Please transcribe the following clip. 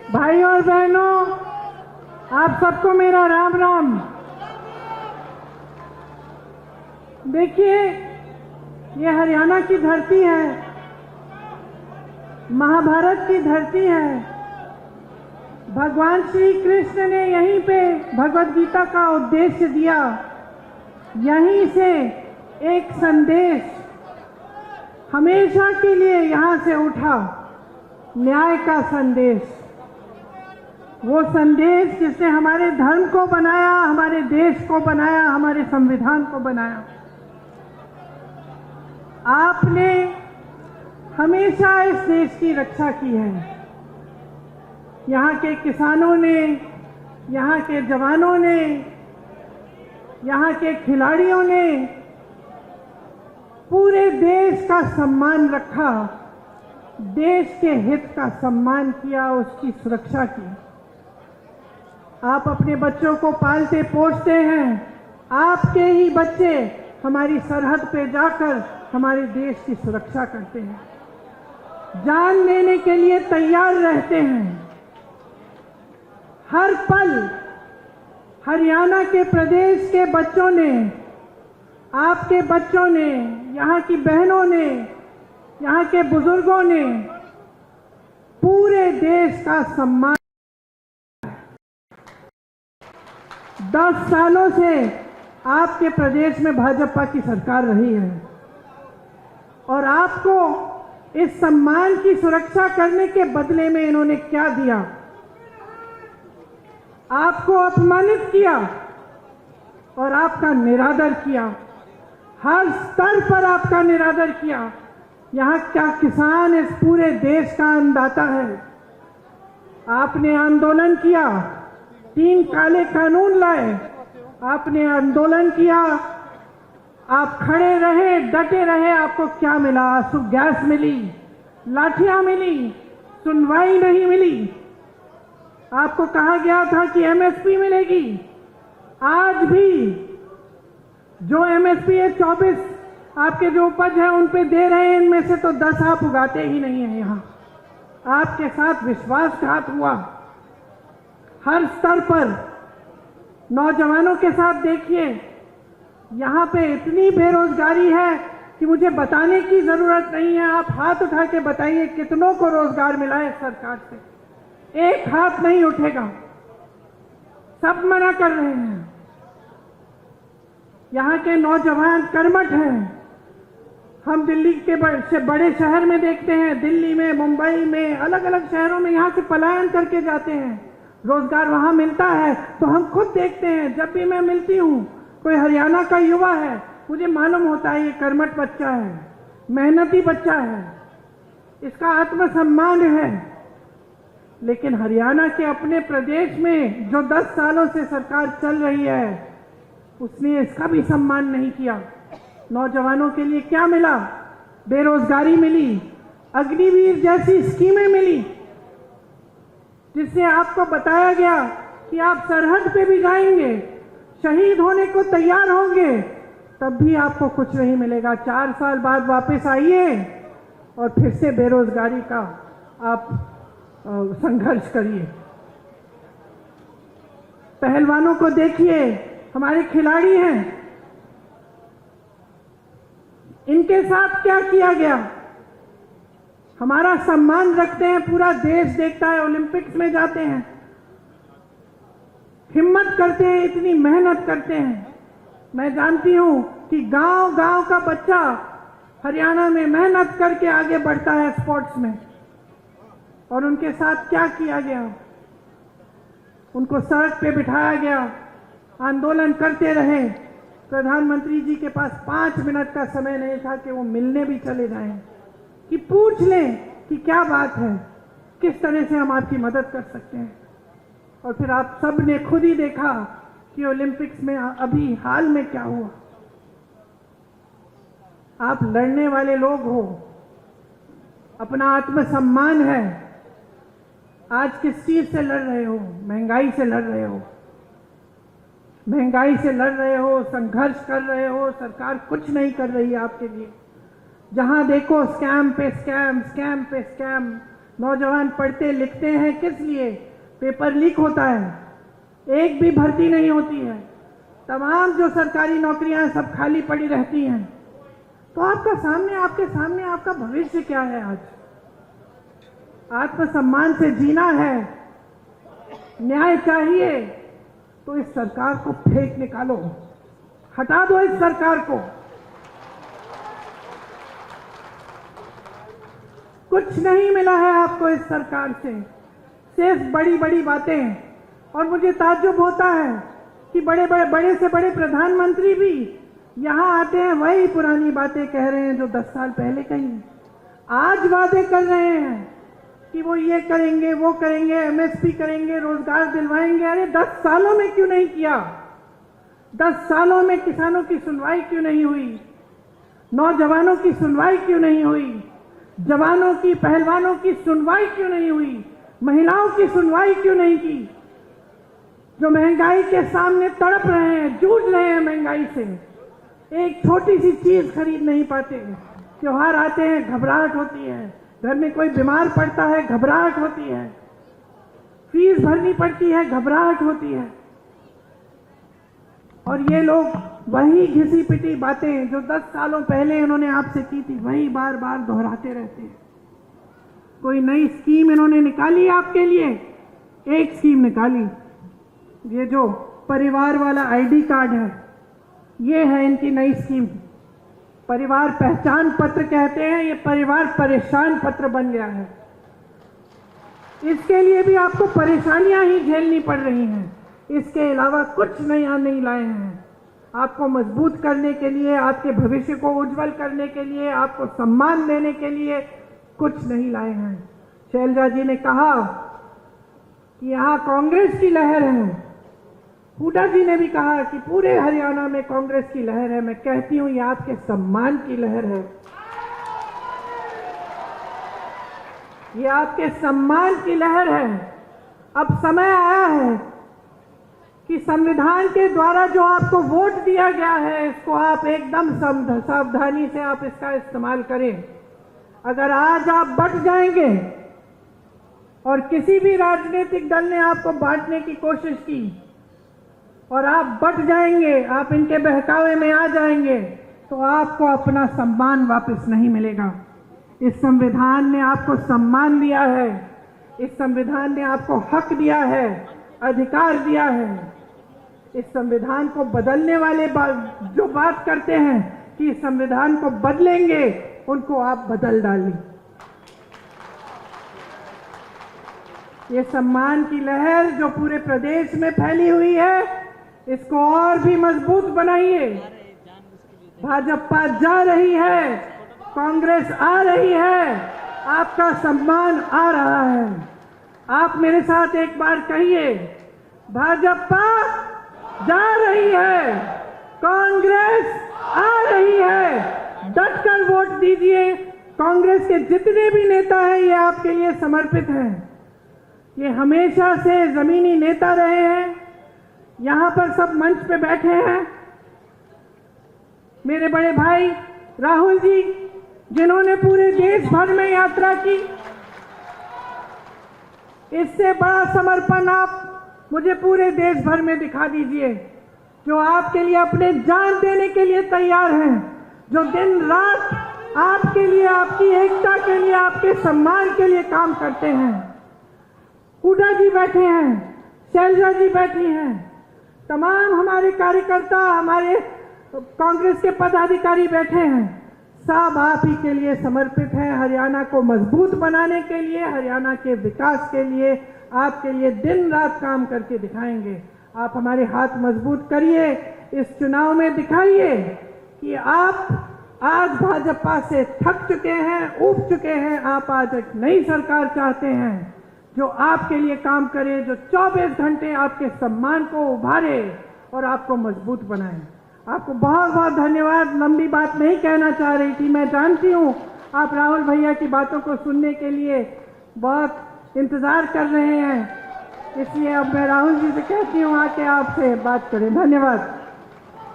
भाइयों और बहनों, आप सबको मेरा राम राम। देखिए, ये हरियाणा की धरती है, महाभारत की धरती है। भगवान श्री कृष्ण ने यहीं पे भगवद गीता का उद्देश्य दिया। यहीं से एक संदेश हमेशा के लिए यहां से उठा, न्याय का संदेश। वो संदेश जिसने हमारे धर्म को बनाया, हमारे देश को बनाया, हमारे संविधान को बनाया। आपने हमेशा इस देश की रक्षा की है। यहाँ के किसानों ने, यहाँ के जवानों ने, यहाँ के खिलाड़ियों ने पूरे देश का सम्मान रखा, देश के हित का सम्मान किया, उसकी सुरक्षा की। आप अपने बच्चों को पालते पोसते हैं, आपके ही बच्चे हमारी सरहद पे जाकर हमारे देश की सुरक्षा करते हैं, जान देने के लिए तैयार रहते हैं। हर पल हरियाणा के प्रदेश के बच्चों ने, आपके बच्चों ने, यहाँ की बहनों ने, यहाँ के बुजुर्गों ने पूरे देश का सम्मान। 10 सालों से आपके प्रदेश में भाजपा की सरकार रही है और आपको इस सम्मान की सुरक्षा करने के बदले में इन्होंने क्या दिया? आपको अपमानित किया और आपका निरादर किया। हर स्तर पर आपका निरादर किया। यहाँ क्या किसान इस पूरे देश का अन्नदाता है? आपने आंदोलन किया, 3 काले कानून लाए, आपने आंदोलन किया, आप खड़े रहे, डटे रहे। आपको क्या मिला? आंसू गैस मिली, लाठियां मिली, सुनवाई नहीं मिली। आपको कहा गया था कि एमएसपी मिलेगी। आज भी जो एमएसपी है 24 आपके जो उपज है उन पे दे रहे हैं, इनमें से तो 10 आप उगाते ही नहीं है। यहाँ आपके साथ विश्वासघात हुआ। हर स्तर पर नौजवानों के साथ देखिए, यहाँ पे इतनी बेरोजगारी है कि मुझे बताने की जरूरत नहीं है। आप हाथ उठा के बताइए कितनों को रोजगार मिला है सरकार से? एक हाथ नहीं उठेगा, सब मना कर रहे हैं। यहाँ के नौजवान कर्मठ हैं। हम दिल्ली के बड़े शहर में देखते हैं, दिल्ली में, मुंबई में, अलग अलग शहरों में यहाँ से पलायन करके जाते हैं। रोजगार वहां मिलता है तो हम खुद देखते हैं। जब भी मैं मिलती हूँ, कोई हरियाणा का युवा है, मुझे मालूम होता है ये कर्मठ बच्चा है, मेहनती बच्चा है, इसका आत्मसम्मान है। लेकिन हरियाणा के अपने प्रदेश में जो 10 सालों से सरकार चल रही है, उसने इसका भी सम्मान नहीं किया। नौजवानों के लिए क्या मिला? बेरोजगारी मिली, अग्निवीर जैसी स्कीमें मिली, जिससे आपको बताया गया कि आप सरहद पे भी जाएंगे, शहीद होने को तैयार होंगे, तब भी आपको कुछ नहीं मिलेगा। 4 साल बाद वापस आइए और फिर से बेरोजगारी का आप संघर्ष करिए। पहलवानों को देखिए, हमारे खिलाड़ी हैं, इनके साथ क्या किया गया? हमारा सम्मान रखते हैं, पूरा देश देखता है, ओलंपिक्स में जाते हैं, हिम्मत करते हैं, इतनी मेहनत करते हैं। मैं जानती हूं कि गांव-गांव का बच्चा हरियाणा में मेहनत करके आगे बढ़ता है स्पोर्ट्स में। और उनके साथ क्या किया गया? उनको सड़क पे बिठाया गया, आंदोलन करते रहे। प्रधानमंत्री जी के पास 5 मिनट का समय नहीं था कि वो मिलने भी चले जाएं, कि पूछ लें कि क्या बात है, किस तरह से हम आपकी मदद कर सकते हैं। और फिर आप सब ने खुद ही देखा कि ओलंपिक्स में अभी हाल में क्या हुआ। आप लड़ने वाले लोग हो, अपना आत्मसम्मान है। आज किस चीज से लड़ रहे हो? महंगाई से लड़ रहे हो, महंगाई से लड़ रहे हो, संघर्ष कर रहे हो। सरकार कुछ नहीं कर रही है आपके लिए। जहां देखो स्कैम पे स्कैम, स्कैम पे स्कैम, नौजवान पढ़ते लिखते हैं किस लिए? पेपर लीक होता है, एक भी भर्ती नहीं होती है, तमाम जो सरकारी नौकरियां हैं सब खाली पड़ी रहती हैं। तो आपके सामने आपका भविष्य क्या है? आज आत्मसम्मान से जीना है, न्याय चाहिए, तो इस सरकार को फेंक निकालो, हटा दो इस सरकार को। कुछ नहीं मिला है आपको इस सरकार से, सिर्फ बड़ी बड़ी बातें। और मुझे ताज्जुब होता है कि बड़े से बड़े प्रधानमंत्री भी यहां आते हैं, वही पुरानी बातें कह रहे हैं जो 10 साल पहले कही। आज वादे कर रहे हैं कि वो ये करेंगे, वो करेंगे, एमएसपी करेंगे, रोजगार दिलवाएंगे। अरे 10 सालों में क्यों नहीं किया? 10 सालों में किसानों की सुनवाई क्यों नहीं हुई? नौजवानों की सुनवाई क्यों नहीं हुई? जवानों की, पहलवानों की सुनवाई क्यों नहीं हुई? महिलाओं की सुनवाई क्यों नहीं की? जो महंगाई के सामने तड़प रहे हैं, जूझ रहे हैं महंगाई से, एक छोटी सी चीज खरीद नहीं पाते। त्योहार आते हैं, घबराहट होती है, घर में कोई बीमार पड़ता है, घबराहट होती है, फीस भरनी पड़ती है, घबराहट होती है। और ये लोग वही घिसी पिटी बातें जो 10 सालों पहले इन्होंने आपसे की थी, वही बार बार दोहराते रहते हैं। कोई नई स्कीम इन्होंने निकाली आपके लिए? एक स्कीम निकाली, ये जो परिवार वाला आईडी कार्ड है, ये है इनकी नई स्कीम। परिवार पहचान पत्र कहते हैं, ये परिवार परेशान पत्र बन गया है। इसके लिए भी आपको परेशानियां ही झेलनी पड़ रही हैं, इसके अलावा कुछ नया नहीं लाए हैं। आपको मजबूत करने के लिए, आपके भविष्य को उज्जवल करने के लिए, आपको सम्मान देने के लिए कुछ नहीं लाए हैं। शैलजा जी ने कहा कि यहां कांग्रेस की लहर है, हुड्डा जी ने भी कहा कि पूरे हरियाणा में कांग्रेस की लहर है। मैं कहती हूं ये आपके सम्मान की लहर है, ये आपके सम्मान की लहर है। अब समय आया है कि संविधान के द्वारा जो आपको वोट दिया गया है, इसको आप एकदम सावधानी से आप इसका इस्तेमाल करें। अगर आज आप बट जाएंगे और किसी भी राजनीतिक दल ने आपको बांटने की कोशिश की और आप बट जाएंगे, आप इनके बहकावे में आ जाएंगे, तो आपको अपना सम्मान वापस नहीं मिलेगा। इस संविधान ने आपको सम्मान दिया है, इस संविधान ने आपको हक दिया है, अधिकार दिया है। इस संविधान को बदलने वाले जो बात करते हैं कि इस संविधान को बदलेंगे, उनको आप बदल डालें। ये सम्मान की लहर जो पूरे प्रदेश में फैली हुई है, इसको और भी मजबूत बनाइए। भाजपा जा रही है, कांग्रेस आ रही है, आपका सम्मान आ रहा है। आप मेरे साथ एक बार कहिए, भाजपा जा रही है, कांग्रेस आ रही है। डटकर वोट दीजिए। कांग्रेस के जितने भी नेता हैं ये आपके लिए समर्पित हैं। ये हमेशा से जमीनी नेता रहे हैं, यहां पर सब मंच पे बैठे हैं। मेरे बड़े भाई राहुल जी, जिन्होंने पूरे देश भर में यात्रा की, इससे बड़ा समर्पण आप मुझे पूरे देश भर में दिखा दीजिए, जो आपके लिए अपने जान देने के लिए तैयार हैं, जो दिन रात आपके लिए, आपकी एकता के लिए, आपके सम्मान के लिए काम करते हैं। हुड्डा जी बैठे हैं, शैलजा जी बैठी हैं, तमाम हमारे कार्यकर्ता, हमारे कांग्रेस के पदाधिकारी बैठे हैं, सब आप ही के लिए समर्पित हैं। हरियाणा को मजबूत बनाने के लिए, हरियाणा के विकास के लिए, आपके लिए दिन रात काम करके दिखाएंगे। आप हमारे हाथ मजबूत करिए, इस चुनाव में दिखाइए कि आप आज भाजपा से थक चुके हैं, ऊब चुके हैं। आप आज एक नई सरकार चाहते हैं जो आपके लिए काम करे, जो 24 घंटे आपके सम्मान को उभारे और आपको मजबूत बनाए। आपको बहुत बहुत धन्यवाद। लंबी बात नहीं कहना चाह रही थी, मैं जानती हूँ आप राहुल भैया की बातों को सुनने के लिए बहुत इंतजार कर रहे हैं, इसलिए अब मैं राहुल जी से कहती हूँ आके आपसे बात करें। धन्यवाद।